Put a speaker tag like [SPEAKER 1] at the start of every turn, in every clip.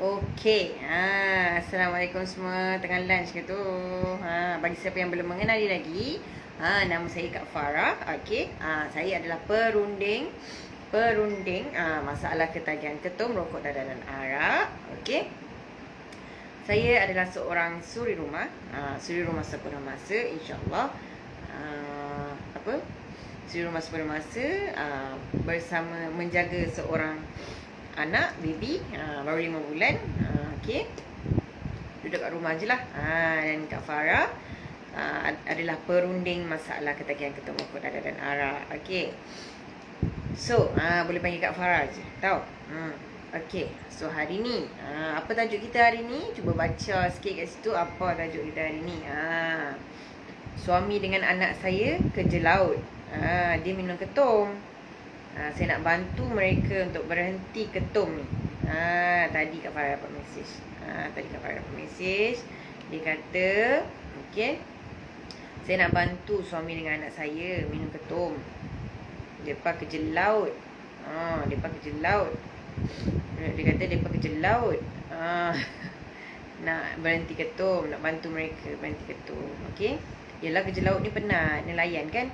[SPEAKER 1] Okey. Assalamualaikum semua. Tengah lunch ke tu? Bagi siapa yang belum mengenali lagi, nama saya Kak Farah. Okey. Saya adalah perunding masalah ketagihan ketum, rokok, dadah dan arak. Okey. Saya adalah seorang suri rumah. Suri rumah sepenuh masa, insya-Allah. Suri rumah sepenuh masa bersama menjaga seorang anak, baby, baru 5 bulan. Okey. Duduk kat rumah je lah. Dan Kak Farah adalah perunding masalah ketagihan ketum, rokok, dadah dan arak. Okey. So, boleh panggil Kak Farah je. Tahu? Okey. So, hari ni apa tajuk kita hari ni? Cuba baca sikit kat situ apa tajuk kita hari ni. Suami dengan anak saya kerja laut. Dia minum ketum. Saya nak bantu mereka untuk berhenti ketum ni. Tadi Kak Farah dapat mesej. Dia kata, okey, saya nak bantu suami dengan anak saya minum ketum. Depa kerja laut. Depa kerja laut. Dia kata depa kerja laut. Nak berhenti ketum, nak bantu mereka berhenti ketum. Okey. Yalah, kerja laut ni penat, nelayan kan.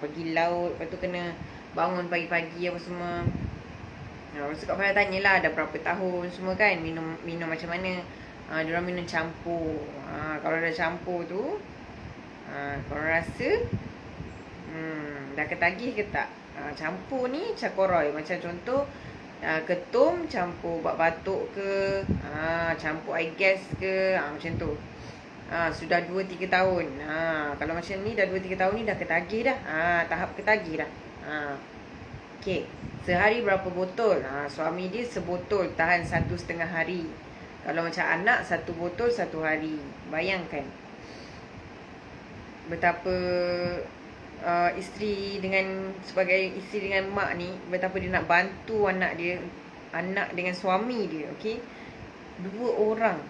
[SPEAKER 1] Pergi laut, lepas tu kena bangun pagi-pagi apa semua. Lepas tu Kak Farah tanyalah dah berapa tahun semua kan, minum macam mana. Diorang minum campur. Kalau dah campur tu, korang rasa dah ketagih ke tak? Campur ni cakoroi. Macam contoh, ketum campur ubat batuk ke, campur air gas ke, macam tu. Sudah 2-3 tahun. Kalau macam ni dah 2-3 tahun ni dah ketagih dah. Tahap ketagih dah. Okey. Sehari berapa botol? Suami dia sebotol tahan 1,5 hari. Kalau macam anak 1 botol 1 hari. Bayangkan betapa sebagai isteri dengan mak ni, betapa dia nak bantu anak dia, anak dengan suami dia. Okey. 2 orang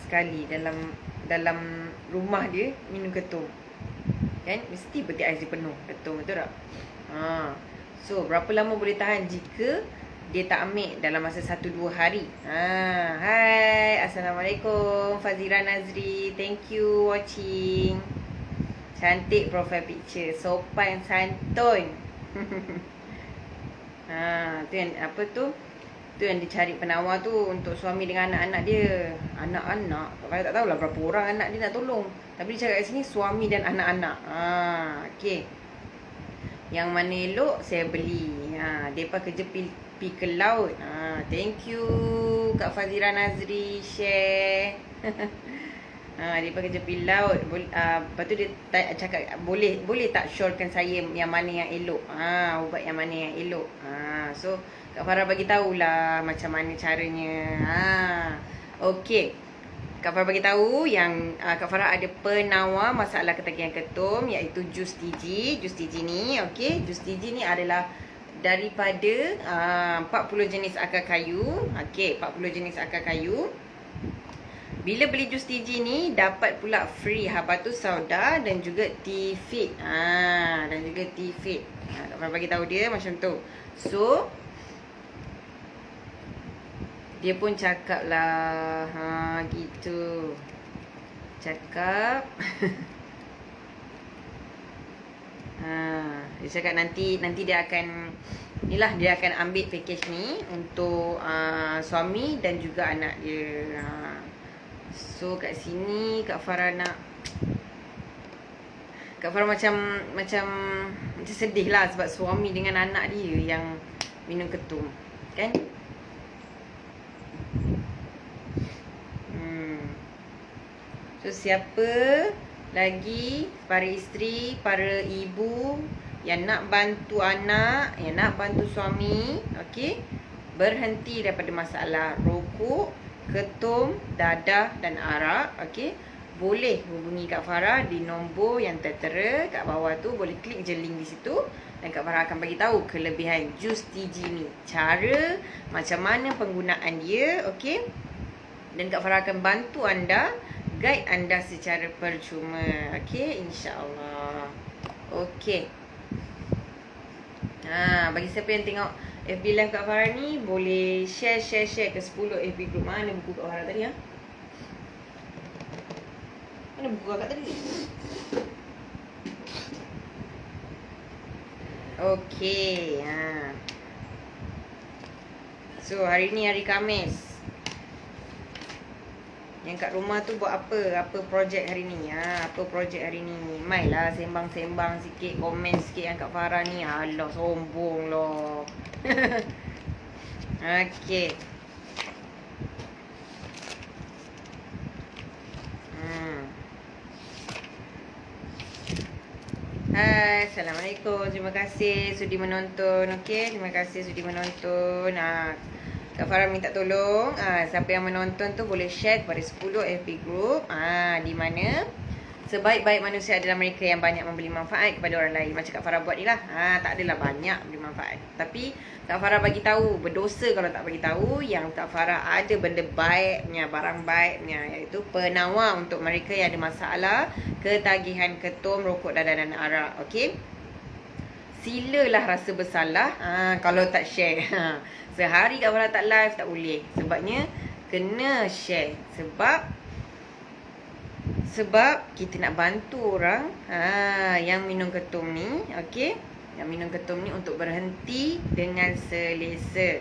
[SPEAKER 1] sekali dalam rumah dia minum ketum. Kan? Mesti peti ais dia penuh ketum, betul tak? So, berapa lama boleh tahan jika dia tak ambil dalam masa 1-2 hari? Hai, Assalamualaikum Fazira Nazri. Thank you watching. Cantik profile picture, sopan santun. Tu yang apa tu? Tu yang dia cari penawar tu untuk suami dengan anak-anak dia. Anak-anak, kalau tak tahulah berapa orang anak dia nak tolong. Tapi dia cakap kat sini suami dan anak-anak. Okey. Yang mana elok saya beli. Depa kerja pi ke laut. Thank you Kak Fazira Nazri share. Depa kerja pi laut. Lepas tu dia cakap boleh tak syorkan saya yang mana yang elok. Ubat yang mana yang elok. So Kak Farah bagi tahulah macam mana caranya. Okey. Kak Farah bagi tahu yang Kak Farah ada penawar masalah ketagihan ketum, iaitu jus TG. Jus TG ni, okey, jus TG ni adalah daripada 40 jenis akar kayu. Okey, 40 jenis akar kayu. Bila beli jus TG ni dapat pula free habatus sauda dan juga tea fit. Dan juga tea fit. Kak Farah bagi tahu dia macam tu. So dia pun cakap lah, gitu. Cakap dia cakap nanti dia akan dia akan ambil package ni untuk suami dan juga anak dia. So kat sini Kak Farah macam sedih lah sebab suami dengan anak dia yang minum ketum, kan? So siapa lagi para isteri, para ibu yang nak bantu anak, yang nak bantu suami, okey, berhenti daripada masalah rokok, ketum, dadah dan arak, okey, boleh hubungi Kak Farah di nombor yang tertera kat bawah tu. Boleh klik je link di situ dan Kak Farah akan bagi tahu kelebihan jus TG ni, cara macam mana penggunaan dia, okey. Dan Kak Farah akan bantu anda, guide anda secara percuma. Okey, insya-Allah. Okey. Bagi siapa yang tengok FB Live Kak Farah ni boleh share ke 10 FB group. Mana buku Kak Farah tadi ya? Mana buku kakak tadi? Okey. So hari ni hari Khamis. Yang kat rumah tu buat apa? Apa projek hari ni? Apa projek hari ni? Mailah sembang-sembang sikit, komen sikit yang Kak Farah ni. Alah, sombong lah. Okey. Hai, Assalamualaikum. Terima kasih sudi menonton. Okey, terima kasih sudi menonton. Kak Farah minta tolong, siapa yang menonton tu boleh share kepada 10 FB group. Di mana sebaik-baik manusia adalah mereka yang banyak memberi manfaat kepada orang lain. Macam Kak Farah buat ni lah. Tak adalah banyak beri manfaat. Tapi Kak Farah bagi tahu, berdosa kalau tak bagi tahu yang Kak Farah ada benda baiknya, barang baiknya, iaitu penawar untuk mereka yang ada masalah ketagihan ketum, rokok, dadah dan arak. Okey. Silalah rasa bersalah kalau tak share. Sehari Kak Farah tak live tak boleh. Sebabnya kena share. Sebab kita nak bantu orang yang minum ketum ni, okey? Yang minum ketum ni untuk berhenti dengan selesa.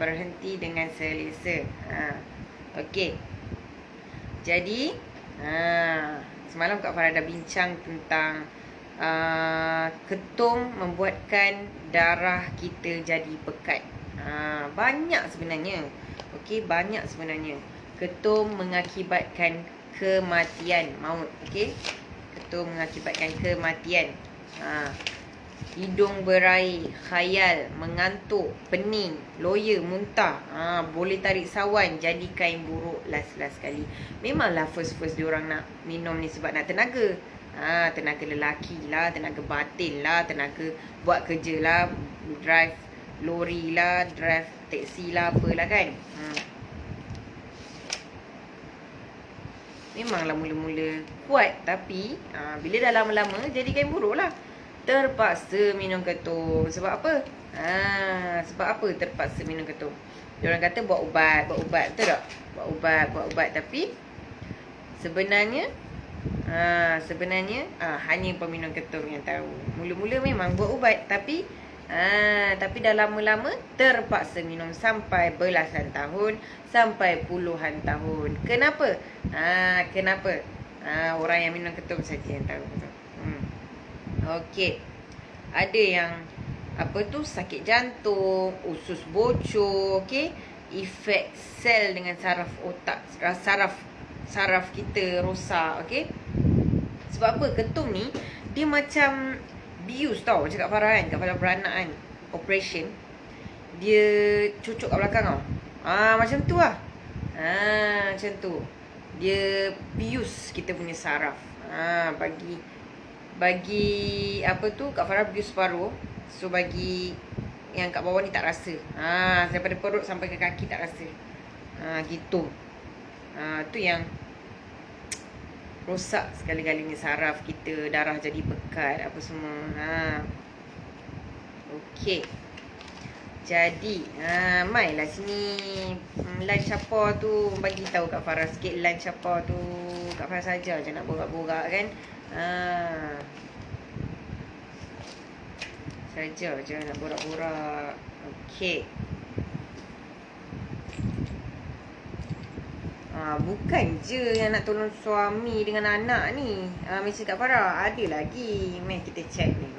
[SPEAKER 1] Berhenti dengan selesa. Okey. Jadi semalam Kak Farah dah bincang tentang ketum membuatkan darah kita jadi pekat. Banyak sebenarnya. Okey, banyak sebenarnya. Ketum mengakibatkan kematian, maut. Okey, ketum mengakibatkan kematian. Hidung berair, khayal, mengantuk, pening, loya, muntah, boleh tarik sawan, jadi kain buruk last sekali. Memanglah first diorang nak minum ni sebab nak tenaga. Tenaga lelaki lah, tenaga batin lah, tenaga buat kerja lah, drive lori lah, drive taksi lah, apalah kan. Memanglah mula-mula kuat, tapi bila dah lama-lama jadi kain buruk lah. Terpaksa minum ketum. Sebab apa? Sebab apa terpaksa minum ketum? Diorang kata buat ubat, betul tak? Buat ubat, tapi sebenarnya hanya peminum ketum yang tahu. Mula-mula memang buat ubat, tapi dah lama-lama terpaksa minum sampai belasan tahun, sampai puluhan tahun. Kenapa? Kenapa? Orang yang minum ketum saja yang tahu. Okey. Ada yang sakit jantung, usus bocor, okey, efek sel dengan saraf otak, saraf kita rosak, okey. Sebab apa? Ketum ni dia macam bius tau. Macam Kak Farah kan, Kak Farah beranak kan, operation, dia cucuk kat belakang tau. Macam tu lah. Macam tu. Dia bius kita punya saraf. Bagi Kak Farah bius separuh. So bagi yang kat bawah ni tak rasa. Daripada perut sampai ke kaki tak rasa. Gitu. Tu yang rosak sekali-kalinya saraf kita, darah jadi pekat, apa semua. Okey. Jadi, mailah sini lunch apa tu, bagi tahu Kak Farah sikit lunch apa tu. Kak Farah saja je nak borak-borak kan. Saja je nak borak-borak. Okey. Bukan je yang nak tolong suami dengan anak ni. Mesti Kak Farah ada lagi. Mari kita check ni.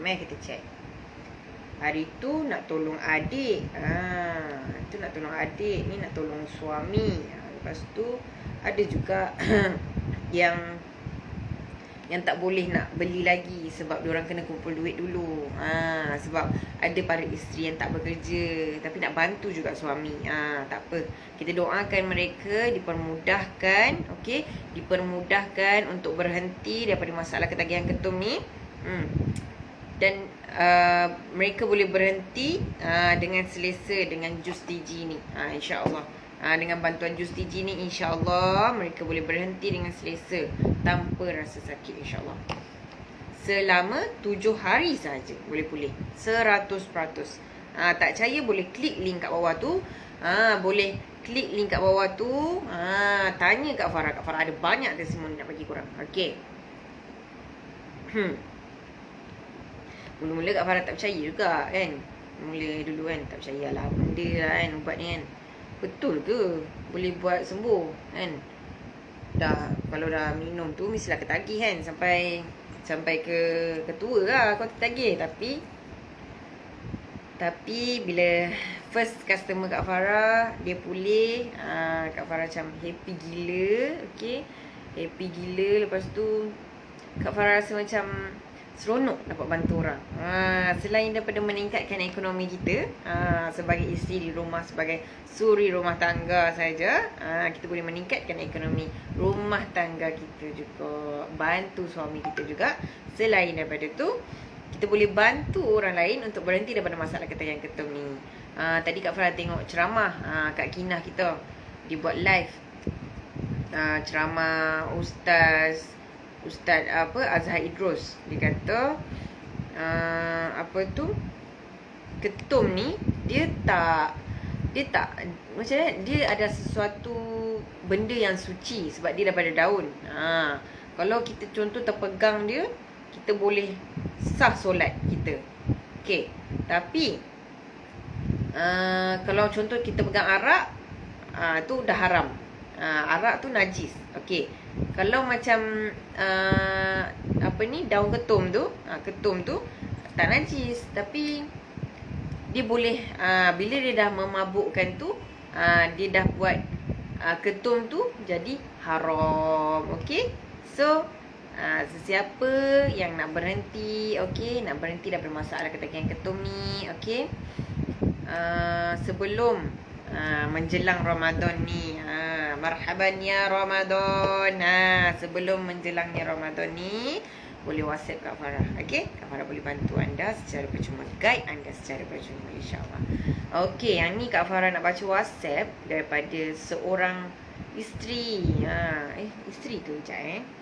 [SPEAKER 1] Hari tu nak tolong adik. Itu nak tolong adik. Ni nak tolong suami. Lepas tu ada juga yang tak boleh nak beli lagi sebab diorang kena kumpul duit dulu. Sebab ada para isteri yang tak bekerja tapi nak bantu juga suami. Tak apa. Kita doakan mereka dipermudahkan, okey? Dipermudahkan untuk berhenti daripada masalah ketagihan ketum ni. Dan mereka boleh berhenti dengan selesa dengan jus TG ni. InsyaAllah. Dengan bantuan jus TG ni, insyaAllah mereka boleh berhenti dengan selesa tanpa rasa sakit, insyaAllah. Selama 7 hari saja boleh pulih 100%. Tak percaya boleh klik link kat bawah tu. Boleh klik link kat bawah tu. Tanya Kak Farah. Kak Farah ada banyak testimoni nak bagi korang. Okey. Mula-mula Kak Farah tak percaya juga kan. Mula dulu kan tak percaya lah benda lah kan, ubat ni kan. Betul ke boleh buat sembuh kan? Kalau dah minum tu mestilah ketagih kan. Sampai ke tua lah kau tertagih. Tapi bila first customer Kak Farah, dia pulih, Kak Farah macam happy gila. Okay, happy gila. Lepas tu Kak Farah rasa macam seronok dapat bantu orang. Selain daripada meningkatkan ekonomi kita, sebagai isteri di rumah, sebagai suri rumah tangga saja, kita boleh meningkatkan ekonomi rumah tangga kita juga, bantu suami kita juga. Selain daripada tu, kita boleh bantu orang lain untuk berhenti daripada masalah ketagihan ketum ni. Tadi Kak Farah tengok ceramah Kak Kinah kita, dia buat live ceramah Ustaz Azhar Idrus. Dia kata ketum ni dia tak macam mana, dia ada sesuatu benda yang suci sebab dia daripada daun. Kalau kita contoh terpegang dia, kita boleh sah solat kita. Okey. Tapi kalau contoh kita pegang arak, tu dah haram. Arak tu najis. Okey. Kalau macam daun ketum tu tak najis, tapi dia boleh bila dia dah memabukkan tu, dia dah buat ketum tu jadi haram. Okey. So sesiapa yang nak berhenti, okey, nak berhenti daripada masalah ketagihan ketum ni, okey, sebelum menjelang Ramadan ni, marhaban ya Ramadan. Sebelum menjelangnya Ramadan ni, boleh WhatsApp Kak Farah. Okey, Kak Farah boleh bantu anda secara percuma, guide anda secara percuma, insya-Allah. Okey, yang ni Kak Farah nak baca WhatsApp daripada seorang isteri. Isteri tu sekejap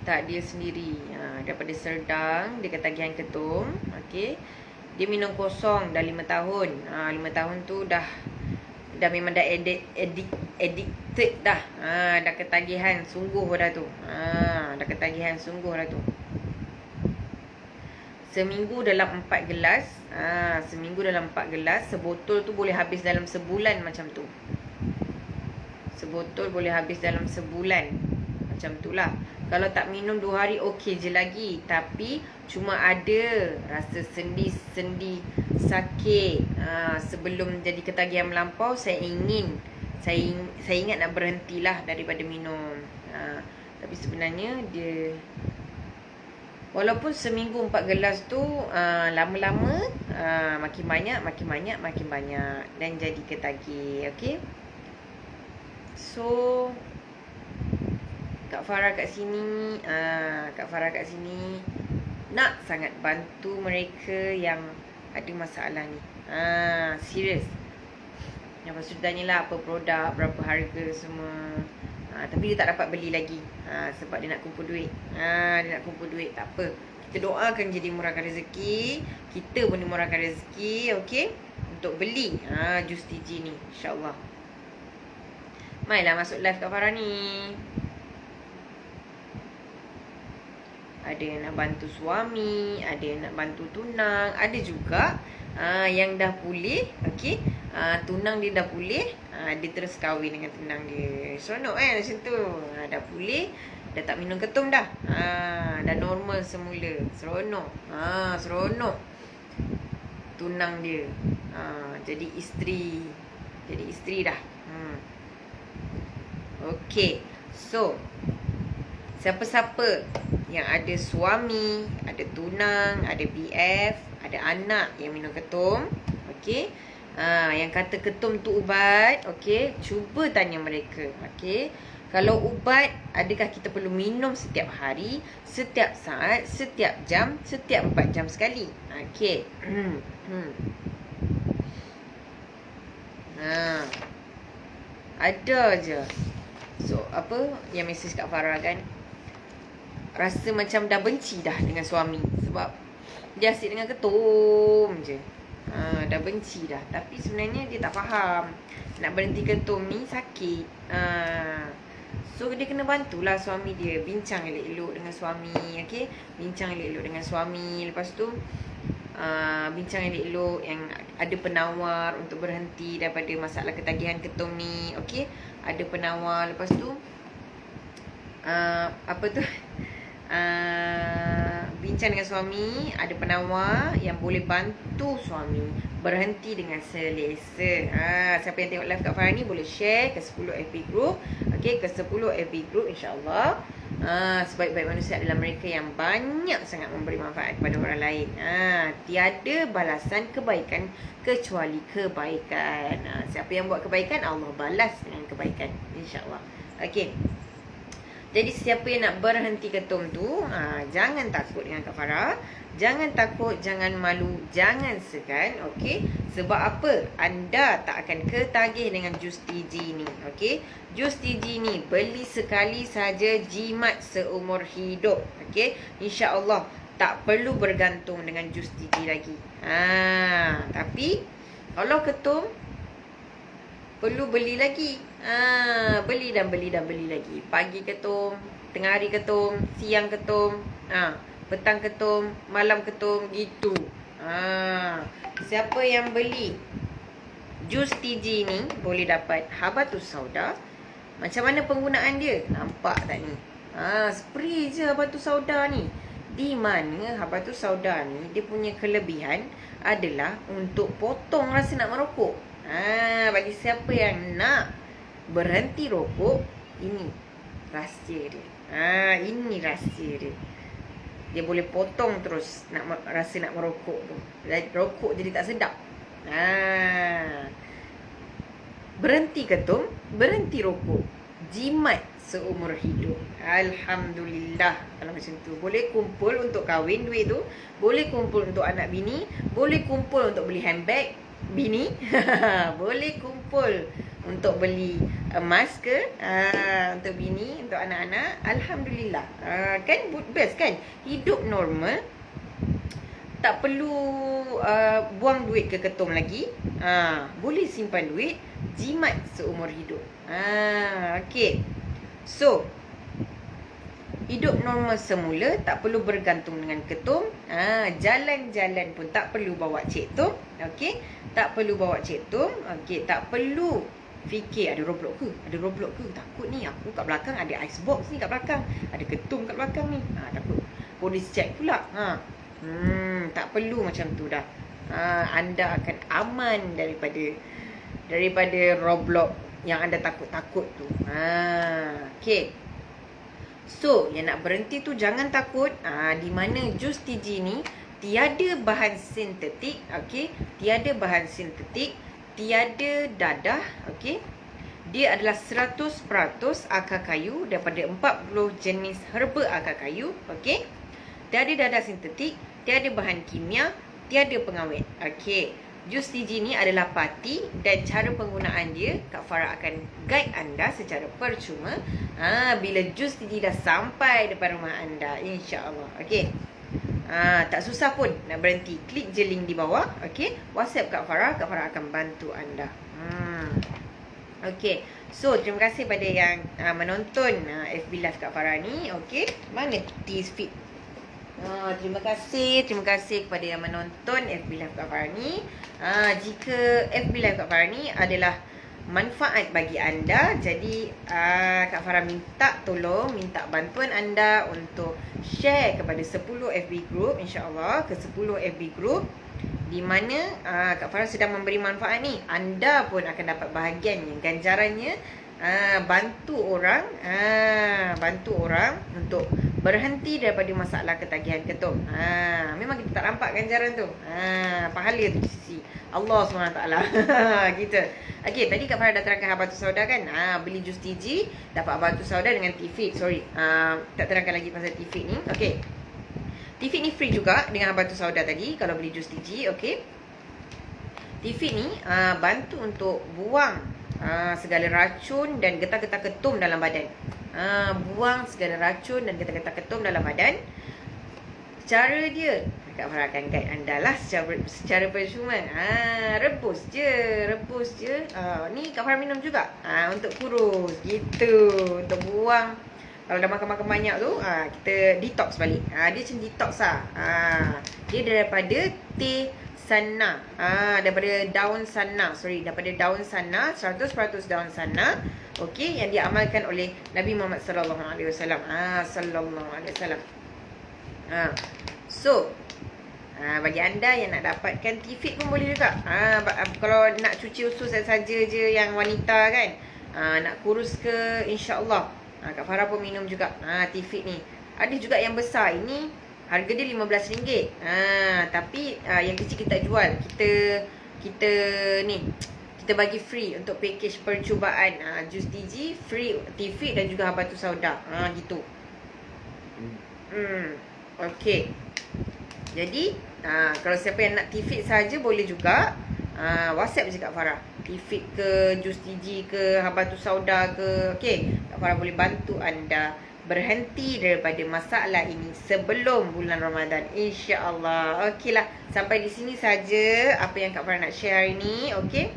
[SPEAKER 1] Tak, dia sendiri. Daripada Serdang, dia ketagihan ketum. Okey. Dia minum kosong dah 5 tahun. 5 tahun tu dah memang dah addicted dah. Dah ketagihan sungguh dah tu. Dah ketagihan sungguh dah tu. Seminggu dalam 4 gelas. Seminggu dalam 4 gelas. Sebotol tu boleh habis dalam sebulan macam tu. Sebotol boleh habis dalam sebulan. Macam tu lah. Kalau tak minum 2 hari okey je lagi. Tapi cuma ada rasa sendi-sendi sakit. Sebelum jadi ketagihan melampau, saya ingat nak berhentilah daripada minum. Tapi sebenarnya dia, walaupun seminggu 4 gelas tu, lama-lama makin banyak dan jadi ketagih. Okey. So Kak Farah kat sini nak sangat bantu mereka yang ada masalah ni. Serius. Yang lepas tu tanyalah apa produk, berapa harga semua. Tapi dia tak dapat beli lagi. Sebab dia nak kumpul duit. Tak apa. Kita doakan jadi murahkan rezeki. Kita pun dimurahkan rezeki. Okey. Untuk beli jus TG ni, insya-Allah. Mainlah masuk live Kak Farah ni. Ada yang nak bantu suami, ada yang nak bantu tunang, ada juga yang dah pulih. Okey, tunang dia dah pulih, dia terus kahwin dengan tunang dia. Seronok kan macam tu. Dah pulih, dah tak minum ketum dah. Dah normal semula. Seronok. Seronok. Tunang dia jadi isteri dah. Okey. So, siapa-siapa yang ada suami, ada tunang, ada BF, ada anak yang minum ketum, okey, yang kata ketum tu ubat, okey, cuba tanya mereka, okey. Kalau ubat, adakah kita perlu minum setiap hari, setiap saat, setiap jam, setiap 4 jam sekali? Okey. Ada je. So apa yang mesej Kak Farah kan, rasa macam dah benci dah dengan suami sebab dia asyik dengan ketum je. Dah benci dah. Tapi sebenarnya dia tak faham nak berhenti ketum ni sakit. So dia kena bantulah suami dia. Bincang elok-elok dengan suami. Okay, bincang elok-elok dengan suami. Lepas tu bincang elok-elok yang ada penawar untuk berhenti daripada masalah ketagihan ketum ni. Okay, ada penawar. Lepas tu apa tu bincang dengan suami, ada penawar yang boleh bantu suami berhenti dengan selesa. Siapa yang tengok live Kak Farah ni boleh share ke 10 FB group. Okay, ke 10 FB group, insyaAllah. Sebaik-baik manusia adalah mereka yang banyak sangat memberi manfaat kepada orang lain. Tiada balasan kebaikan kecuali kebaikan. Siapa yang buat kebaikan, Allah balas dengan kebaikan, insyaAllah. Okay, jadi siapa yang nak berhenti ketum tu, jangan takut dengan Kak Farah. Jangan takut, jangan malu, jangan segan. Okey, sebab apa? Anda tak akan ketagih dengan jus TG ni. Okey, jus TG ni beli sekali saja, jimat seumur hidup. Okey, insya-Allah tak perlu bergantung dengan jus TG lagi. Tapi kalau ketum perlu beli lagi. Beli dan beli dan beli lagi. Pagi ketum, tengah hari ketum, siang ketum, petang ketum, malam ketum, gitu. Siapa yang beli jus TG ni boleh dapat habatus sauda. Macam mana penggunaan dia? Nampak tak ni? Spray je habatus sauda ni. Di mana habatus sauda ni dia punya kelebihan adalah untuk potong rasa nak merokok. Bagi siapa yang nak berhenti rokok, ini rahsia dia. Ini rahsia dia. Dia boleh potong terus rasa nak merokok tu. Rokok jadi tak sedap. Berhenti ketum, berhenti rokok, jimat seumur hidup. Alhamdulillah. Kalau macam tu, boleh kumpul untuk kahwin duit tu, boleh kumpul untuk anak bini, boleh kumpul untuk beli handbag bini, boleh kumpul untuk beli emas ke, untuk bini, untuk anak-anak. Alhamdulillah. Kan best kan? Hidup normal, tak perlu buang duit ke ketum lagi. Boleh simpan duit, jimat seumur hidup. Okay, so hidup normal semula, tak perlu bergantung dengan ketum. Jalan-jalan pun tak perlu bawa cik tum. Okay, tak perlu bawa cik tum. Okay, tak perlu fikir ada Roblox ke, ada Roblox ke. Takut ni, aku kat belakang ada icebox ni kat belakang, ada ketum kat belakang ni. Takut polis check pula. Tak perlu macam tu dah. Anda akan aman daripada Roblox yang anda takut-takut tu. Okay, so yang nak berhenti tu jangan takut. Di mana jus TG ni tiada bahan sintetik. Okay, tiada bahan sintetik, tiada dadah. Okay, dia adalah 100% akar kayu daripada 40 jenis herba akar kayu. Okay, tiada dadah sintetik, tiada bahan kimia, tiada pengawet. Okay, jus TG ni adalah parti dan cara penggunaan dia Kak Farah akan guide anda secara percuma. Bila jus TG dah sampai depan rumah anda, insya-Allah. Okay, tak susah pun nak berhenti. Klik je link di bawah. Okay, WhatsApp Kak Farah akan bantu anda. Okay, so terima kasih pada yang menonton FB Live Kak Farah ni. Okay, mana T-Fit? Terima kasih kepada yang menonton FB Live Kak Farah ni. Jika FB Live Kak Farah ni adalah manfaat bagi anda, jadi Kak Farah minta bantuan anda untuk share kepada 10 FB group, insya-Allah ke 10 FB group di mana Kak Farah sedang memberi manfaat ni. Anda pun akan dapat bahagiannya, ganjarannya. Bantu orang untuk berhenti daripada masalah ketagihan ketum. Memang kita tak nampak ganjaran tu. Pahala tu di sisi Allah SWT. Gitu. Okay, tadi Kak Farah dah terangkan habatus sauda kan. Beli jus TG dapat habatus sauda dengan T-Fit. Tak terangkan lagi pasal T-Fit ni. Okay, T-Fit ni free juga dengan habatus sauda tadi kalau beli jus TG. Okay, T-Fit ni bantu untuk buang segala racun dan getah-getah ketum dalam badan. Buang segala racun dan getah-getah ketum dalam badan. Cara dia, Kak Farah akan guide anda lah secara percuma. Rebus je. Ni Kak Farah minum juga. Untuk kurus, gitu. Untuk buang. Kalau dah makan-makan banyak tu, kita detox balik. Dia macam detox lah. Dia daripada teh sana. Daripada daun sana. Daripada daun sana, 100% daun sana. Okey, yang diamalkan oleh Nabi Muhammad sallallahu alaihi wasallam. So, bagi anda yang nak dapatkan T-Fit pun boleh juga. Kalau nak cuci usus saja je yang wanita kan, nak kurus ke, insya-Allah. Kak Farah pun minum juga T-Fit ni. Ada juga yang besar. Ini harga dia RM15. Tapi yang kecil kita jual. Kita ni kita bagi free untuk package percubaan. Jus TG free, T-Fit dan juga habatus sauda. Gitu. Okey. Jadi kalau siapa yang nak T-Fit saja boleh juga. WhatsApp je Kak Farah. T-Fit ke, Jus TG ke, habatus sauda ke. Okey, Kak Farah boleh bantu anda berhenti daripada masalah ini sebelum bulan Ramadan, insya-Allah. Okeylah, sampai di sini saja apa yang Kak Farah nak share hari ni. Okey.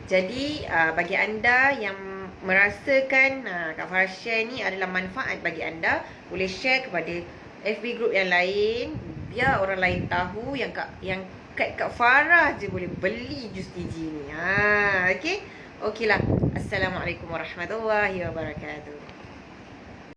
[SPEAKER 1] Jadi bagi anda yang merasakan Kak Farah share ni adalah manfaat bagi anda, boleh share kepada FB group yang lain, biar orang lain tahu yang Kak Farah je boleh beli jus TG ni. Okey. Okeylah. Assalamualaikum warahmatullahi wabarakatuh.